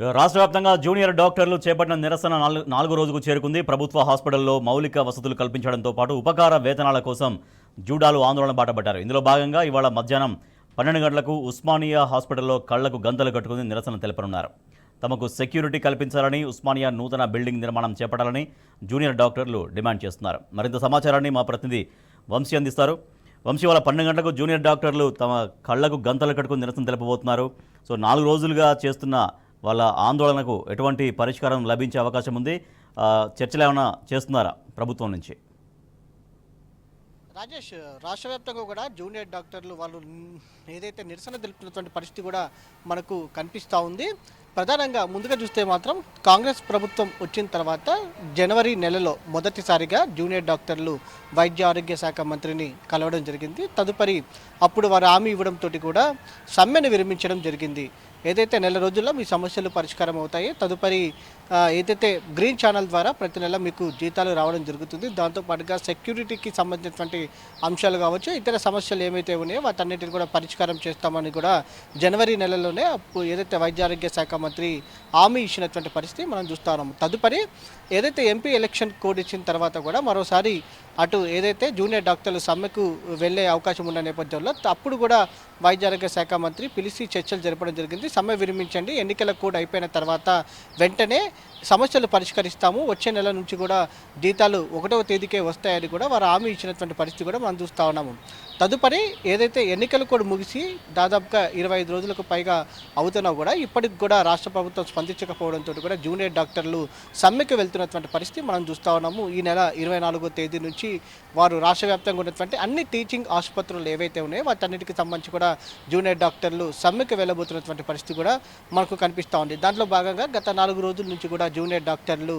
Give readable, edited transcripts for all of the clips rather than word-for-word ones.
రాష్ట్ర వ్యాప్తంగా జూనియర్ డాక్టర్లు చేపట్టిన నిరసన నాలుగో రోజుకు చేరుకుంది. ప్రభుత్వ హాస్పిటల్లో మౌలిక వసతులు కల్పించడంతో పాటు ఉపకార వేతనాల కోసం జూడాలు ఆందోళన బాటపడ్డారు. ఇందులో భాగంగా ఇవాళ మధ్యాహ్నం 12 గంటలకు ఉస్మానియా హాస్పిటల్లో కళ్లకు గంతలు కట్టుకుని నిరసన తెలపనున్నారు. తమకు సెక్యూరిటీ కల్పించాలని, ఉస్మానియా నూతన బిల్డింగ్ నిర్మాణం చేపట్టాలని జూనియర్ డాక్టర్లు డిమాండ్ చేస్తున్నారు. మరింత సమాచారాన్ని మా ప్రతినిధి వంశీ అందిస్తారు. వంశీ, వాళ్ళ 12 గంటలకు జూనియర్ డాక్టర్లు తమ కళ్లకు గంతలు కట్టుకుని నిరసన తెలపబోతున్నారు. సో 4 రోజులుగా చేస్తున్న వాళ్ళ ఆందోళనకు ఎటువంటి పరిష్కారం లభించే అవకాశం ఉంది? చర్చలు ఏమైనా చేస్తున్నారా ప్రభుత్వం నుంచి? రాజేష్, రాష్ట్ర వ్యాప్తంగా కూడా జూనియర్ డాక్టర్లు వాళ్ళు ఏదైతే నిరసన తెలుపుతున్నటువంటి పరిస్థితి కూడా మనకు కనిపిస్తూ ఉంది. ప్రధానంగా ముందుగా చూస్తే మాత్రం కాంగ్రెస్ ప్రభుత్వం వచ్చిన తర్వాత జనవరి నెలలో మొదటిసారిగా జూనియర్ డాక్టర్లు వైద్య ఆరోగ్య శాఖ మంత్రిని కలవడం జరిగింది. తదుపరి అప్పుడు వారు హామీ ఇవ్వడంతో కూడా సమ్మెను విరమించడం జరిగింది. ఏదైతే నెల రోజుల్లో మీ సమస్యలు పరిష్కారం అవుతాయి, తదుపరి ఏదైతే గ్రీన్ ఛానల్ ద్వారా ప్రతి నెల మీకు జీతాలు రావడం జరుగుతుంది, దాంతోపాటుగా సెక్యూరిటీకి సంబంధించినటువంటి అంశాలు కావచ్చు, ఇతర సమస్యలు ఏమైతే ఉన్నాయో వాటన్నిటిని కూడా పరిష్కారం చేస్తామని కూడా జనవరి నెలలోనే అప్పుడు ఏదైతే వైద్య ఆరోగ్య శాఖ మంత్రి హామీ ఇచ్చినటువంటి పరిస్థితి మనం చూస్తా ఉన్నాం. తదుపరి ఏదైతే ఎంపీ ఎలక్షన్ కోడ్ ఇచ్చిన తర్వాత కూడా మరోసారి అటు ఏదైతే జూనియర్ డాక్టర్లు సమ్మెకు వెళ్ళే అవకాశం ఉన్న నేపథ్యంలో అప్పుడు కూడా వైద్య ఆరోగ్య శాఖ మంత్రి పిలిచి చర్చలు జరపడం జరిగింది. సమ్మె విరమించండి, ఎన్నికల కోడ్ అయిపోయిన తర్వాత వెంటనే సమస్యలు పరిష్కరిస్తాము, వచ్చే నెల నుంచి కూడా జీతాలు 1వ తేదీకే వస్తాయని కూడా వారు హామీ ఇచ్చినటువంటి పరిస్థితి కూడా మనం చూస్తూ ఉన్నాము. తదుపరి ఏదైతే ఎన్నికల కోడ్ ముగిసి దాదాపుగా 25 రోజులకు పైగా అవుతున్నా కూడా ఇప్పటికి కూడా రాష్ట్ర ప్రభుత్వం స్పందించకపోవడంతో కూడా జూనియర్ డాక్టర్లు సమ్మెకు వెళ్తున్నటువంటి పరిస్థితి మనం చూస్తూ ఉన్నాము. ఈ నెల 24వ తేదీ నుంచి వారు రాష్ట్ర వ్యాప్తంగా ఉన్నటువంటి అన్ని టీచింగ్ ఆసుపత్రులు ఏవైతే ఉన్నాయో వాటన్నిటికి సంబంధించి కూడా జూనియర్ డాక్టర్లు సమ్మెకు వెళ్ళబోతున్నటువంటి పరిస్థితి కూడా మనకు కనిపిస్తూ ఉంది. దాంట్లో భాగంగా గత 4 రోజుల నుంచి కూడా జూనియర్ డాక్టర్లు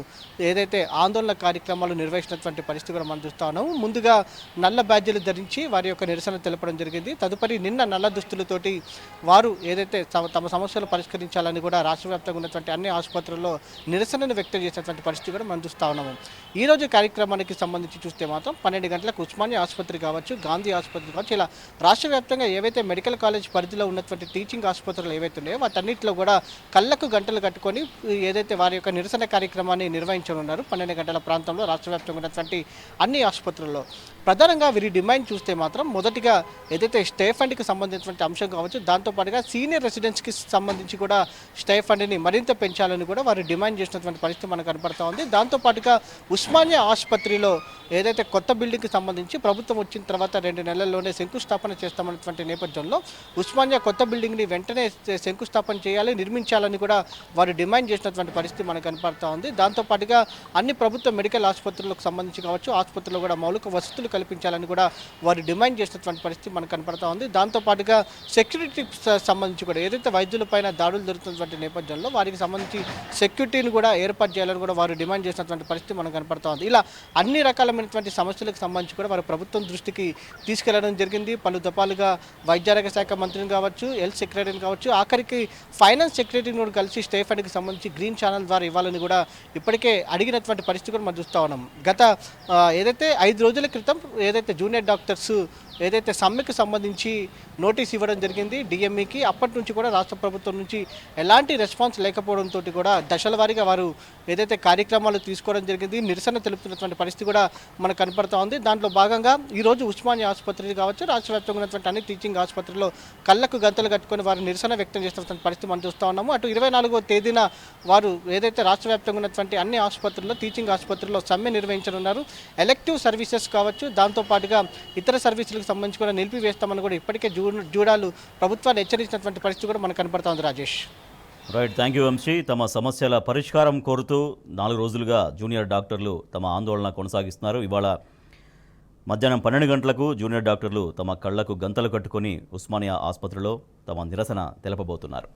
ఏదైతే ఆందోళన కార్యక్రమాలు నిర్వహించినటువంటి పరిస్థితి కూడా మనం చూస్తూ ఉన్నాము. ముందుగా నల్ల బ్యాడ్జీలు ధరించి వారి యొక్క నిరసన తెలపడం జరిగింది. తదుపరి నిన్న నల్ల దుస్తులతోటి వారు ఏదైతే తమ సమస్యలు పరిష్కరించాలని కూడా రాష్ట్ర వ్యాప్తంగా ఉన్నటువంటి అన్ని ఆసుపత్రుల్లో నిరసనను వ్యక్తం చేసినటువంటి పరిస్థితి కూడా మనం చూస్తూ ఉన్నాము. ఈ రోజు కార్యక్రమానికి సంబంధించి చూస్తే మాత్రం 12 గంటలకు ఉస్మానియా ఆసుపత్రి కావచ్చు, గాంధీ ఆసుపత్రి కావచ్చు, ఇలా రాష్ట్ర వ్యాప్తంగా ఏవైతే మెడికల్ కాలేజ్ పరిధిలో ఉన్నటువంటి టీచింగ్ ఆసుపత్రులు ఏవైతే ఉన్నాయో వాటన్నిటిలో కూడా కళ్ళకు గంటలు కట్టుకొని ఏదైతే వారి యొక్క నిరసన కార్యక్రమాన్ని నిర్వహించనున్నారు. 12 గంటల ప్రాంతంలో రాష్ట్ర వ్యాప్తంగా ఉన్నటువంటి అన్ని ఆసుపత్రుల్లో ప్రధానంగా వీరి డిమాండ్ చూస్తే మాత్రం మొదటిగా ఏదైతే స్టే ఫండ్కి సంబంధించినటువంటి అంశం కావచ్చు, దాంతోపాటుగా సీనియర్ రెసిడెంట్స్కి సంబంధించి కూడా స్టే ఫండ్ని మరింత పెంచాలని కూడా వారు డిమాండ్ చేసినటువంటి పరిస్థితి మనకు కనపడతా ఉంది. దాంతోపాటుగా ఉస్మానియా ఆసుపత్రిలో ఏదైతే కొత్త బిల్డింగ్కి సంబంధించి ప్రభుత్వం వచ్చిన తర్వాత 2 నెలల్లోనే శంకుస్థాపన చేస్తామన్నటువంటి నేపథ్యంలో ఉస్మానియా కొత్త బిల్డింగ్ని వెంటనే శంకుస్థాపన చేయాలి, నిర్మించాలని కూడా వారు డిమాండ్ చేసినటువంటి పరిస్థితి మనకు కనపడతా ఉంది. దాంతోపాటుగా అన్ని ప్రభుత్వ మెడికల్ ఆసుపత్రులకు సంబంధించి కావచ్చు, ఆసుపత్రుల్లో కూడా మౌలిక వసతులు కల్పించాలని కూడా వారు డిమాండ్ చేసినటువంటి పరిస్థితి మనకు కనపడతా ఉంది. దాంతోపాటుగా సెక్యూరిటీకి సంబంధించి కూడా ఏదైతే వైద్యులపైన దాడులు జరుగుతున్నటువంటి నేపథ్యంలో వారికి సంబంధించి సెక్యూరిటీని కూడా ఏర్పాటు చేయాలని కూడా వారు డిమాండ్ చేసినటువంటి పరిస్థితి మనకు కనపడతా ఉంది. ఇలా అన్ని రకాలైనటువంటి సమస్యలకు సంబంధించి కూడా వారు ప్రభుత్వం దృష్టికి తీసుకెళ్లడం జరిగింది. పలు దఫాలుగా వైద్యారోగ్య శాఖ మంత్రిని కావచ్చు, హెల్త్ సెక్రటరీని కావచ్చు, ఆఖరికి ఫైనాన్స్ సెక్రటరీని కూడా కలిసి స్టే ఫండ్కి సంబంధించి గ్రీన్ ఛానల్ ద్వారా ఇవ్వాలని కూడా ఇప్పటికే అడిగినటువంటి పరిస్థితి కూడా మనం చూస్తూ ఉన్నాం. గత ఏదైతే 5 రోజుల క్రితం ఏదైతే జూనియర్ డాక్టర్స్ ఏదైతే సమ్మెకు సంబంధించి నోటీస్ ఇవ్వడం జరిగింది డిఎంఈకి, అప్పటి నుంచి కూడా రాష్ట్ర ప్రభుత్వం నుంచి ఎలాంటి రెస్పాన్స్ లేకపోవడంతో కూడా దశల వారీగా వారు ఏదైతే కార్యక్రమాలు తీసుకోవడం జరిగింది, నిరసన తెలుపుతున్నటువంటి పరిస్థితి కూడా మనకు కనపడతా ఉంది. దాంట్లో భాగంగా ఈరోజు ఉస్మానియా ఆసుపత్రి కావచ్చు, రాష్ట్ర వ్యాప్తంగా ఉన్నటువంటి అన్ని టీచింగ్ ఆసుపత్రుల్లో కళ్ళకు గంతలు కట్టుకొని వారు నిరసన వ్యక్తం చేస్తున్నటువంటి పరిస్థితి మనం చూస్తూ ఉన్నాము. అటు 24వ తేదీన వారు ఏదైతే రాష్ట్ర వ్యాప్తంగా ఉన్నటువంటి అన్ని ఆసుపత్రుల్లో టీచింగ్ ఆసుపత్రుల్లో సమ్మె నిర్వహించనున్నారు. ఎలెక్టివ్ సర్వీసెస్ కావచ్చు, దాంతోపాటుగా ఇతర సర్వీసులకు సంబంధించి కూడా నిలిపివేస్తామని కూడా ఇప్పటికే జూడాలు ప్రభుత్వాన్ని హెచ్చరించినటువంటి పరిస్థితి కూడా మనకు కనపడతా ఉంది. Rajesh, right, thank you Vamshi. తమ సమస్యల పరిష్కారం కోరుతూ 4 రోజులుగా జూనియర్ డాక్టర్లు తమ ఆందోళన కొనసాగిస్తున్నారు. ఇవాళ మధ్యాహ్నం 12 గంటలకు జూనియర్ డాక్టర్లు తమ కళ్లకు గంతలు కట్టుకొని ఉస్మానియా ఆసుపత్రిలో తమ నిరసన తెలపబోతున్నారు.